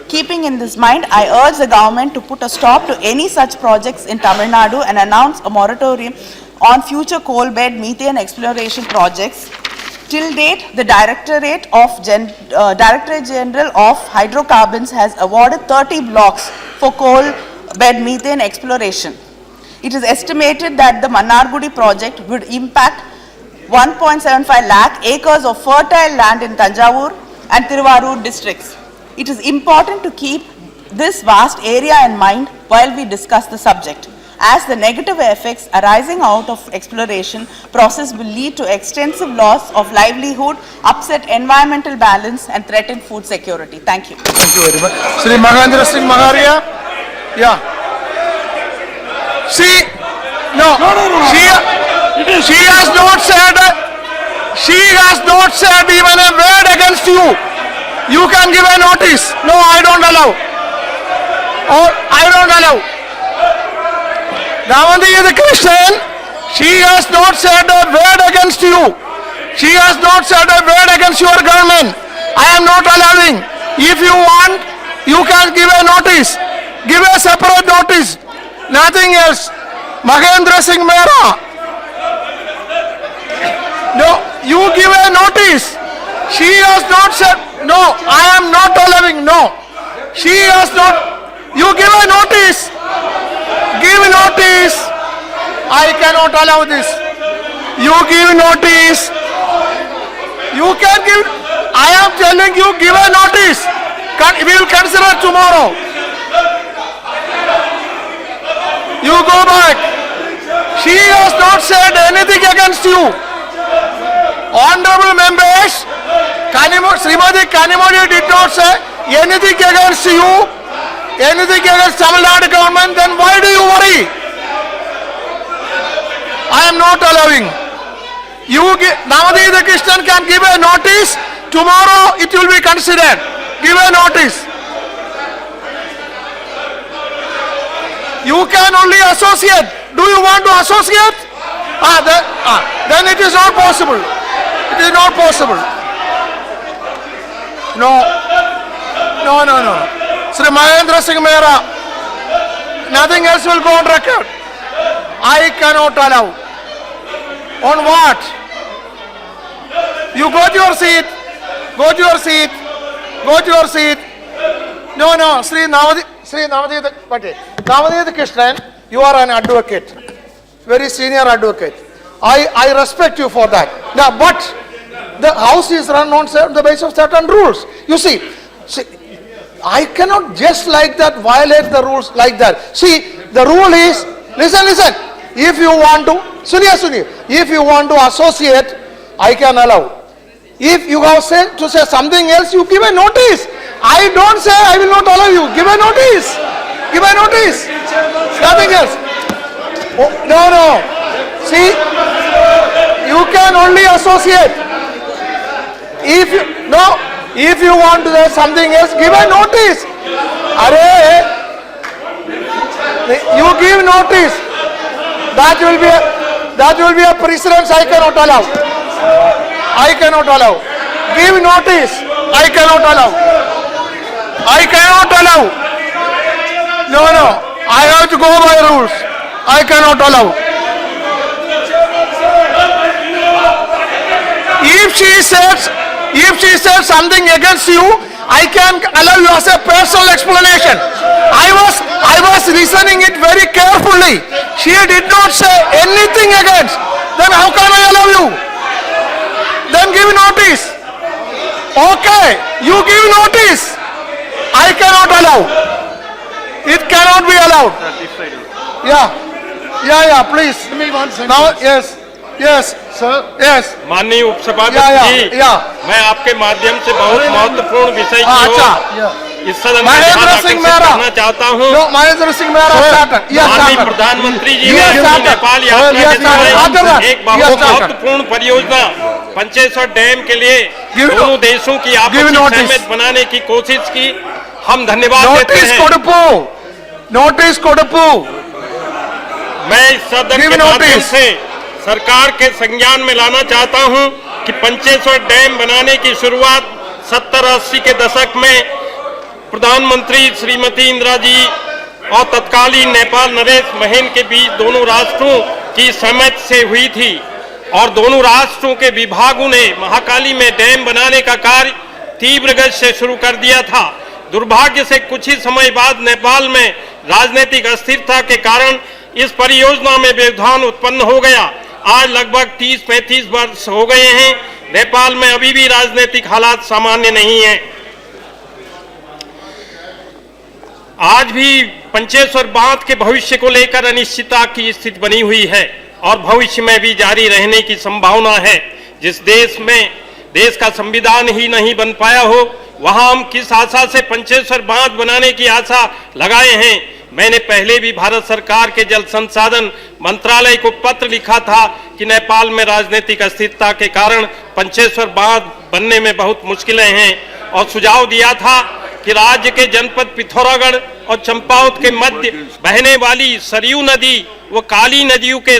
Keeping in this mind, I urge the government to put a stop to any such projects in Tamil Nadu and announce a moratorium on future coal bed methane exploration projects. Till date, the Directorate General of Hydrocarbons has awarded 30 blocks for coal bed methane exploration. It is estimated that the Mannargudi project would impact 1.75 lakh acres of fertile land in Tanjavur and Tiruvarur districts. It is important to keep this vast area in mind while we discuss the subject, as the negative effects arising out of exploration process will lead to extensive loss of livelihood, upset environmental balance, and threaten food security. Thank you. Thank you very much. Sri Mahendra Singh Maharia. Yeah. She has not said even a word against you. You can give a notice. No, I don't allow. Or I don't allow. Damodari is a Christian. She has not said a word against you. She has not said a word against your government. I am not allowing. If you want, you can give a notice. Give a separate notice. Nothing else. Mahendra Singh Mehra. No, you give a notice. She has not said, no, I am not allowing, no. She has not, you give a notice. Give notice. I cannot allow this. You give notice. You can give, I am telling you, give a notice. We will consider tomorrow. You go back. She has not said anything against you. Honorable members, Srimati Kanimozhi did not say anything against you, anything against Tamil Nadu government, then why do you worry? I am not allowing. Damodari the Christian can give a notice, tomorrow it will be considered. Give a notice. You can only associate. Do you want to associate? Then it is not possible. It is not possible. No. Sri Mahendra Singh Mehra, nothing else will go on record. I cannot allow. On what? You go to your seat. Go to your seat. Go to your seat. No, Sri Damodari the Krishnan, you are an advocate, very senior advocate. I respect you for that. Now, but the house is run on the basis of certain rules. You see, I cannot just like that violate the rules like that. See, the rule is, listen. If you want to, if you want to associate, I can allow. If you have said to say something else, you give a notice. I don't say I will not allow you. Give a notice. Give a notice. Nothing else. Oh, no. See, you can only associate. If you want to say something else, give a notice. You give notice. That will be a precedence I cannot allow. I cannot allow. Give notice. I cannot allow. I cannot allow. No. I have to go by rules. I cannot allow. If she says something against you, I can allow you as a personal explanation. I was listening it very carefully. She did not say anything against. Then how can I allow you? Then give notice. Okay, you give notice. I cannot allow. It cannot be allowed. Yeah, please. Give me 1 second. Now, yes, sir, yes. माननीय उपसभापति जी, मैं आपके माध्यम से बहुत महत्वपूर्ण विषय की ओर इस सदन में ध्यान आकर्षित करना चाहता हूँ। माननीय प्रधानमंत्री जी ने नेपाल यात्रा के समय एक बहुत महत्वपूर्ण परियोजना पंचेश्वर डैम के लिए दोनों देशों की आपसी सहमति बनाने की कोशिश की। हम धन्यवाद देते हैं। नोटिस कोडपू। मैं इस सदन के माध्यम से सरकार के संज्ञान में लाना चाहता हूं कि पंचेश्वर डैम बनाने की शुरुआत 70-80 के दशक में प्रधानमंत्री श्रीमती इंदिरा जी और तत्कालीन नेपाल नरेश महेन के बीच दोनों राष्ट्रों की सहमति से हुई थी और दोनों राष्ट्रों के विभागों ने महाकाली में डैम बनाने का कार्य तीव्र गति से शुरू कर दिया था। दुर्भाग्य से कुछ ही समय बाद नेपाल में राजनीतिक अस्थिरता के कारण इस परियोजना में व्यवधान उत्पन्न हो गया। आज लगभग 30-35 वर्ष हो गए हैं, नेपाल में अभी भी राजनीतिक हालात सामान्य नहीं है। आज भी पंचेश्वर बांध के भविष्य को लेकर अनिश्चितता की स्थिति बनी हुई है और भविष्य में भी जारी रहने की संभावना है। जिस देश का संविधान ही नहीं बन पाया हो, वहां हम किस आशा से पंचेश्वर बांध बनाने की आशा लगाए हैं। मैंने पहले भी भारत सरकार के जल संसाधन मंत्रालय को पत्र लिखा था कि नेपाल में राजनीतिक अस्थिरता के कारण पंचेश्वर बांध बनने में बहुत मुश्किलें हैं और सुझाव दिया था कि राज्य के जनपद पिथौरागढ़ और चंपावत के मध्य बहने वाली सरयू नदी व काली नदियों के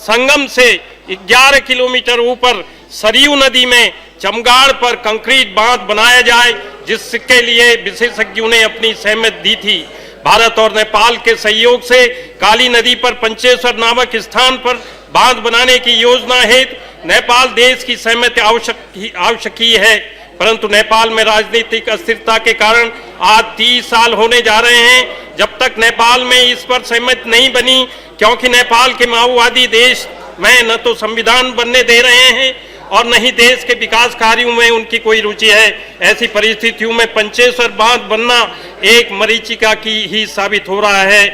संगम से 11 किलोमीटर ऊपर सरयू नदी में चमगाड़ पर कंक्रीट बांध बनाया जाए, जिसके लिए विशेषज्ञों ने अपनी सहमति दी थी। भारत और नेपाल के सहयोग से काली नदी पर पंचेश्वर नामक स्थान पर बांध बनाने की योजना हेतु नेपाल देश की सहमति आवश्यक है, परंतु नेपाल में राजनीतिक अस्थिरता के कारण आज 30 साल होने जा रहे हैं जब तक नेपाल में इस पर सहमति नहीं बनी, क्योंकि नेपाल के माओवादी देश में न तो संविधान बनने दे रहे हैं और न ही देश के विकास कार्यों में उनकी कोई रुचि है। ऐसी परिस्थितियों में पंचेश्वर बांध बनना एक मरीचिका की ही साबित हो रहा है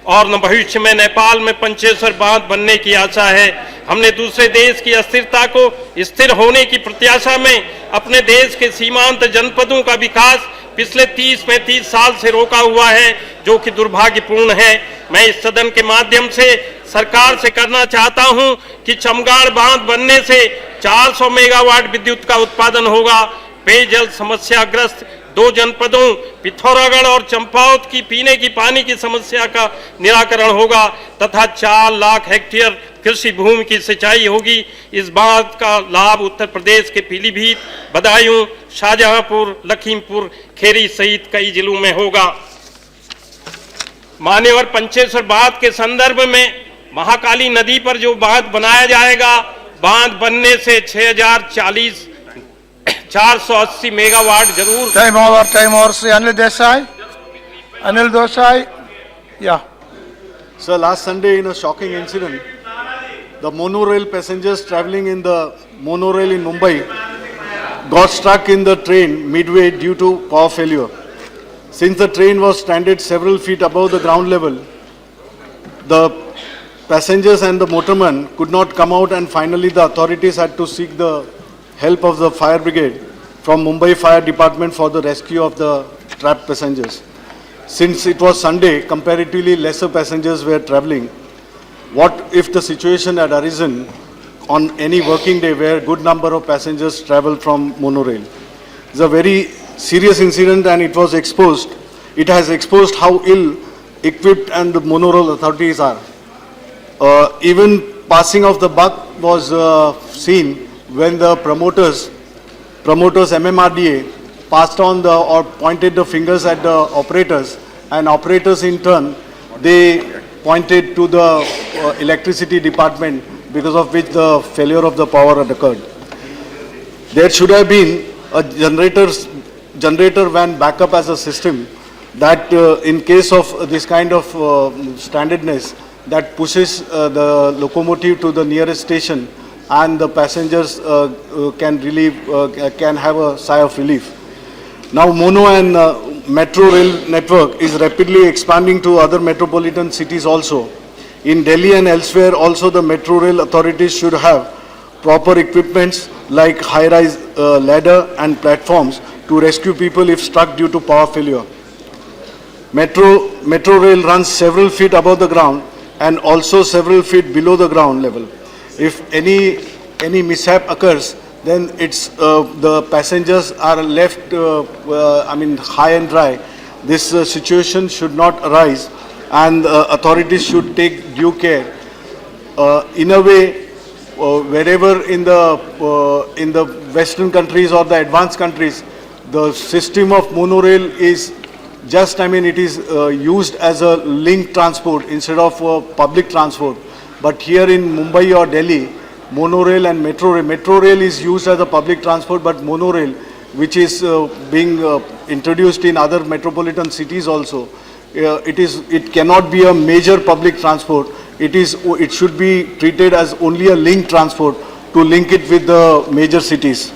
और न भविष्य में नेपाल में पंचेश्वर बांध बनने की आशा है। हमने दूसरे देश की अस्थिरता को स्थिर होने की प्रत्याशा में अपने देश के सीमांत जनपदों का विकास पिछले 30-35 साल से रोका हुआ है, जो कि दुर्भाग्यपूर्ण है। मैं इस सदन के माध्यम से सरकार से करना चाहता हूं कि चमगाड़ बांध बनने से 400 मेगावाट विद्युत का उत्पादन होगा। पेयजल समस्याग्रस्त 2 जनपदों पिथौरागढ़ और चंपावत की पीने की पानी की समस्या का निराकरण होगा तथा 4 लाख हेक्टेयर कृषि भूमि की सिंचाई होगी। इस बांध का लाभ उत्तर प्रदेश के पीलीभीत, बदायूं, शाहजहांपुर, लखीमपुर खेरी सहित कई जिलों में होगा। मान्यवर, पंचेश्वर बांध के संदर्भ में महाकाली नदी पर जो बांध बनाया जाएगा, बांध बनने से 480 मेगावाट जरूर। Time over Shri Anil Desai. Yeah. Sir, last Sunday in a shocking incident, the monorail passengers traveling in the monorail in Mumbai got stuck in the train midway due to power failure. Since the train was stranded several feet above the ground level, the passengers and the motorman could not come out, and finally the authorities had to seek the help of the fire brigade from Mumbai Fire Department for the rescue of the trapped passengers. Since it was Sunday, comparatively lesser passengers were travelling. What if the situation had arisen on any working day where a good number of passengers travel from monorail? It's a very serious incident, and it was exposed. It has exposed how ill equipped and the monorail authorities are. Even passing of the buck was seen when the promoters MMRDA passed on or pointed the fingers at the operators, and operators in turn, they pointed to the electricity department, because of which the failure of the power had occurred. There should have been a generator van backup as a system that in case of this kind of strandedness, that pushes the locomotive to the nearest station and the passengers can have a sigh of relief. Now mono and metro rail network is rapidly expanding to other metropolitan cities also. In Delhi and elsewhere also the metro rail authorities should have proper equipments like high-rise ladder and platforms to rescue people if struck due to power failure. Metro rail runs several feet above the ground and also several feet below the ground level. If any mishap occurs, then it's the passengers are left high and dry. This situation should not arise, and authorities should take due care. In a way, wherever in the Western countries or the advanced countries, the system of monorail is just, it is used as a link transport instead of public transport. But here in Mumbai or Delhi, monorail and metro rail is used as a public transport, but monorail, which is being introduced in other metropolitan cities also, it cannot be a major public transport. It should be treated as only a link transport to link it with the major cities.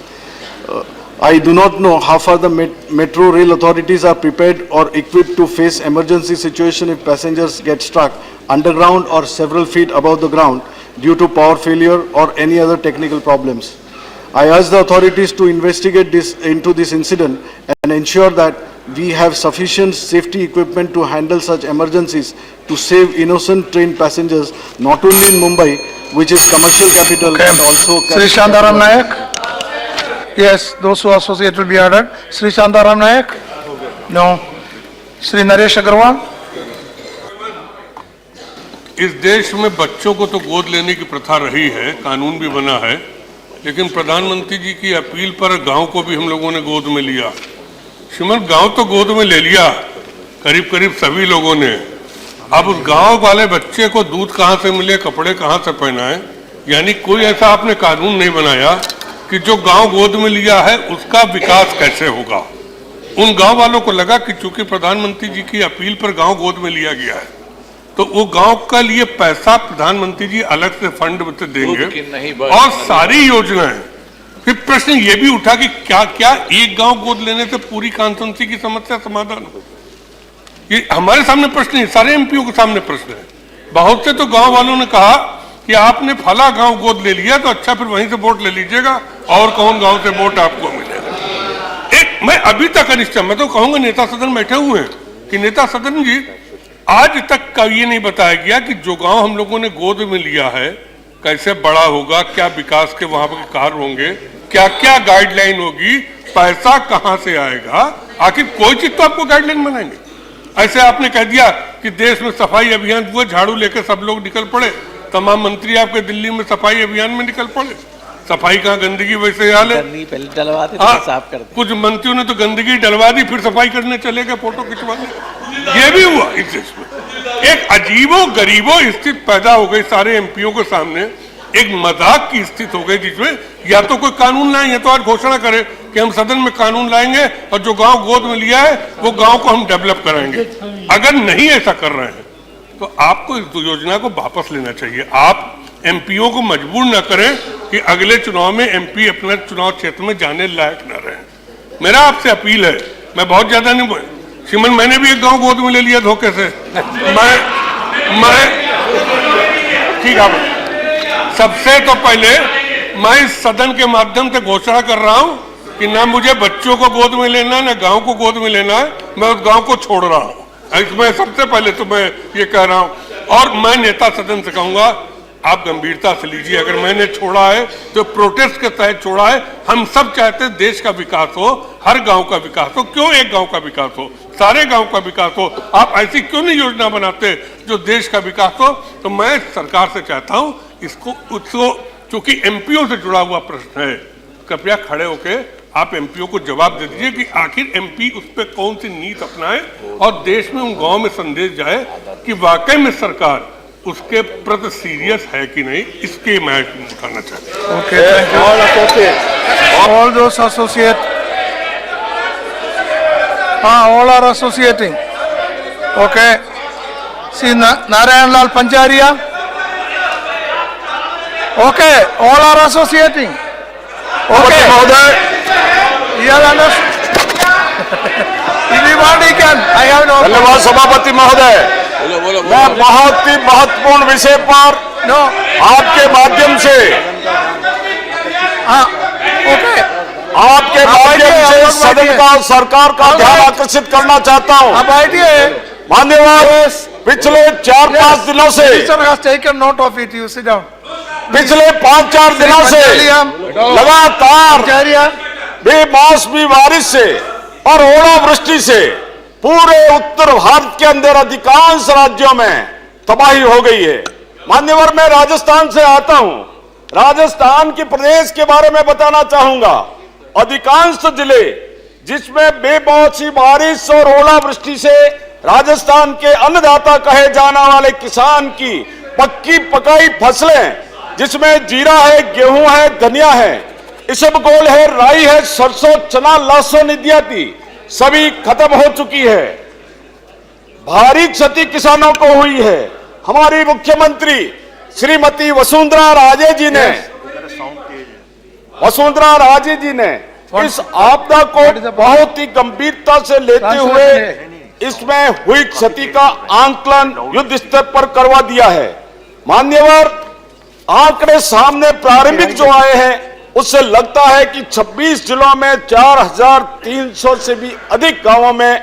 I do not know how far the metro rail authorities are prepared or equipped to face emergency situation if passengers get stuck underground or several feet above the ground due to power failure or any other technical problems. I urge the authorities to investigate into this incident and ensure that we have sufficient safety equipment to handle such emergencies to save innocent train passengers, not only in Mumbai, which is commercial capital, but also... Sri Shantaram Nayak? Yes, those who are associated will be added. Sri Shantaram Nayak? No. Sri Naresh Agarwal? इस देश में बच्चों को तो गोद लेने की प्रथा रही है, कानून भी बना है, लेकिन प्रधानमंत्री जी की अपील पर गांव को भी हम लोगों ने गोद में लिया। श्रीमद गांव तो गोद में ले लिया, करीब करीब सभी लोगों ने। अब उस गांव वाले बच्चे को दूध कहां से मिले, कपड़े कहां से पहनाए, यानी कोई ऐसा आपने कानून नहीं बनाया कि जो गांव गोद में लिया है उसका विकास कैसे होगा। उन गांव वालों को लगा कि चूंकि प्रधानमंत्री जी की अपील पर गांव गोद में लिया गया है, तो वो गांव का लिए पैसा प्रधानमंत्री जी अलग से फंड में देंगे और सारी योजनाएं। फिर प्रश्न ये भी उठा कि क्या क्या एक गांव गोद लेने से पूरी कांस्टिट्यूंसी की समस्या समाधान हो। ये हमारे सामने प्रश्न है, सारे एमपीओ के सामने प्रश्न है। बहुत से तो गांव वालों ने कहा कि आपने फला गांव गोद ले लिया तो अच्छा फिर वहीं से वोट ले लीजिएगा और कौन गांव से वोट आपको मिलेगा। एक मैं अभी तक अनिश्चित, मैं तो कहूंगा नेता सदन बैठे हुए हैं कि नेता सदन जी आज तक का ये नहीं बताया गया कि जो गांव हम लोगों ने गोद में लिया है कैसे बड़ा होगा, क्या विकास के वहां पर कार्य होंगे, क्या क्या गाइडलाइन होगी, पैसा कहां से आएगा। आखिर कोई चीज तो आपको गाइडलाइन बनाएंगे। ऐसे आपने कह दिया कि देश में सफाई अभियान हुआ, झाड़ू लेकर सब लोग निकल पड़े, तमाम मंत्री आपके दिल्ली में सफाई अभियान में निकल पड़े। सफाई कहाँ, गंदगी वैसे हाल है। कुछ मंत्रियों ने तो गंदगी डलवा दी, फिर सफाई करने चले गए फोटो खिंचवाने। ये भी हुआ इस देश में। एक अजीबो गरीबो स्थिति पैदा हो गई सारे एमपीओ के सामने, एक मजाक की स्थिति हो गई जिसमें या तो कोई कानून लाए, या तो आज घोषणा करे कि हम सदन में कानून लाएंगे और जो गांव गोद में लिया है वो गांव को हम डेवलप कराएंगे। अगर नहीं ऐसा कर रहे हैं तो आपको इस योजना को वापस लेना चाहिए। आप एमपीओ को मजबूर न करें कि अगले चुनाव में एमपी अपने चुनाव क्षेत्र में जाने लायक न रहे। मेरा आपसे अपील है, मैं बहुत ज्यादा नहीं बोल, श्रीमन मैंने भी एक गांव गोद में ले लिया धोखे से। मैं ठीक है, सबसे तो पहले मैं इस सदन के माध्यम से घोषणा कर रहा हूं कि ना मुझे बच्चों को गोद में लेना, ना गांव को गोद में लेना है। मैं उस गांव को छोड़ रहा हूं। इसमें सबसे पहले तो मैं ये कह रहा हूं और मैं नेता सदन से कहूंगा आप गंभीरता से लीजिए। अगर मैंने छोड़ा है तो प्रोटेस्ट के तहत छोड़ा है। हम सब चाहते हैं देश का विकास हो, हर गांव का विकास हो। क्यों एक गांव का विकास हो, सारे गांव का विकास हो। आप ऐसी क्यों नहीं योजना बनाते जो देश का विकास हो। तो मैं सरकार से चाहता हूं उसको चूंकि एमपीओ से जुड़ा हुआ प्रश्न है, कृपया खड़े होके आप एमपीओ को जवाब दे दीजिए कि आखिर एमपी उस पर कौन सी नीति अपनाए और देश में उन गांव में संदेश जाए कि वाकई में सरकार उसके प्रति सीरियस है कि नहीं। इसके मैं उठाना चाहता हूं। Okay, thank you. All those associate. All are associating. Okay. See Narayan Lal Pancharia. Okay, all are associating. Okay. You have understood? If you want, he can. I have no. धन्यवाद सभापति महोदय। मैं बहुत ही महत्वपूर्ण विषय पर आपके माध्यम से आपके माध्यम से सदन का और सरकार का ध्यान आकर्षित करना चाहता हूं। मान्यवर, पिछले 4-5 दिनों से पिछले 5-4 दिनों से लगातार बेमौसमी बारिश से और ओलावृष्टि से पूरे उत्तर भारत के अंदर अधिकांश राज्यों में तबाही हो गई है। मान्यवर, मैं राजस्थान से आता हूं। राजस्थान के प्रदेश के बारे में बताना चाहूंगा। अधिकांश जिले जिसमें बेमौसमी बारिश और ओलावृष्टि से राजस्थान के अन्नदाता कहे जाने वाले किसान की पक्की पकाई फसलें, जिसमें जीरा है, गेहूं है, धनिया है, इसबगोल है, राई है, सरसों, चना, लहसुन इत्यादि सभी खत्म हो चुकी है। भारी क्षति किसानों को हुई है। हमारी मुख्यमंत्री श्रीमती वसुंधरा राजे जी ने इस आपदा को बहुत ही गंभीरता से लेते हुए इसमें हुई क्षति का आंकलन युद्ध स्तर पर करवा दिया है। मान्यवर, आंकड़े सामने प्रारंभिक जो आए हैं उससे लगता है कि 26 जिलों में 4300 से भी अधिक गांवों में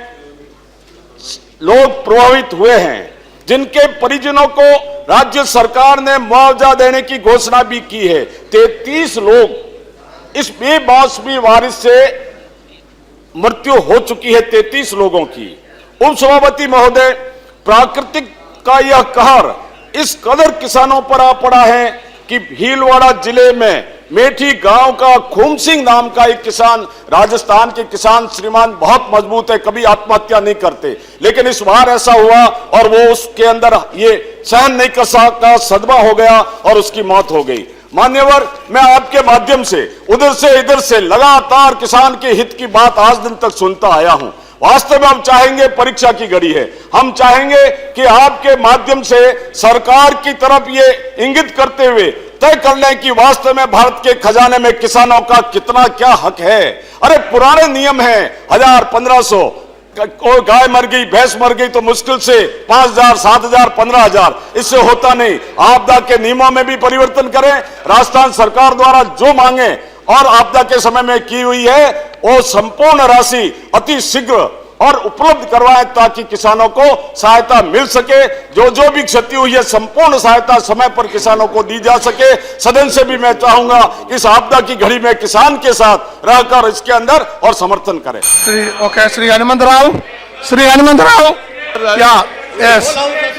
लोग प्रभावित हुए हैं, जिनके परिजनों को राज्य सरकार ने मुआवजा देने की घोषणा भी की है। 33 लोग इस बेमौसमी बारिश से मृत्यु हो चुकी है, 33 लोगों की। उप सभापति महोदय, प्राकृतिक का यह कहर इस कदर किसानों पर आ पड़ा है कि भीलवाड़ा जिले में मेठी गांव का खूम सिंह नाम का एक किसान, राजस्थान के किसान श्रीमान बहुत मजबूत है, कभी आत्महत्या नहीं करते, लेकिन इस बार ऐसा हुआ और वो उसके अंदर ये सहन नहीं कर सका, सदमा हो गया और उसकी मौत हो गई। मान्यवर, मैं आपके माध्यम से उधर से इधर से लगातार किसान के हित की बात आज दिन तक सुनता आया हूं। वास्तव में हम चाहेंगे, परीक्षा की घड़ी है, हम चाहेंगे कि आपके माध्यम से सरकार की तरफ ये इंगित करते हुए तय कर लें कि वास्तव में भारत के खजाने में किसानों का कितना क्या हक है। अरे पुराने नियम है, 1000-1500, गाय मर गई, भैंस मर गई तो मुश्किल से 5000, 7000, 15000, इससे होता नहीं। आपदा के नियमों में भी परिवर्तन करें, राजस्थान सरकार द्वारा जो मांगे और आपदा के समय में की हुई है वो संपूर्ण राशि अति शीघ्र और उपलब्ध करवाएं ताकि किसानों को सहायता मिल सके। जो भी क्षति हुई है संपूर्ण सहायता समय पर किसानों को दी जा सके। सदन से भी मैं चाहूंगा इस आपदा की घड़ी में किसान के साथ रहकर इसके अंदर और समर्थन करें। श्री हनुमंत राव, या यस,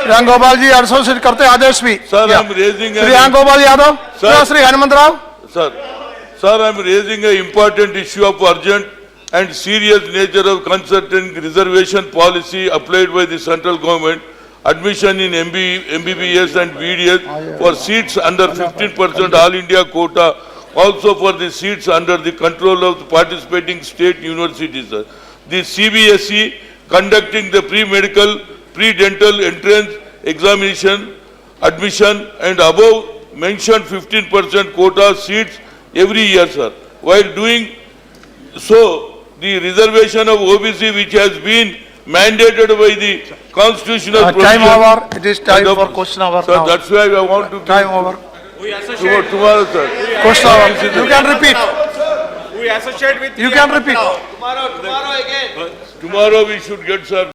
रामगोपाल जी एसोसिएट करते आदेश भी। Sir, I am raising Shri Ramgopal Yadav, Shri Hanumant Rao. Sir, I am raising an important issue of urgent and serious nature of concerning reservation policy applied by the central government, admission in MBBS and BDS for seats under 15% All India quota, also for the seats under the control of the participating state universities. The CBSE conducting the pre-medical, pre-dental entrance examination, admission and above mentioned 15% quota seats every year, sir. While doing so, the reservation of OBC, which has been mandated by the constitutional time over. It is time for question hour. Sir, that's why I want to time over. Tomorrow, sir. Question hour. You can repeat. We associate with you can repeat. Tomorrow again. Tomorrow we should get, sir.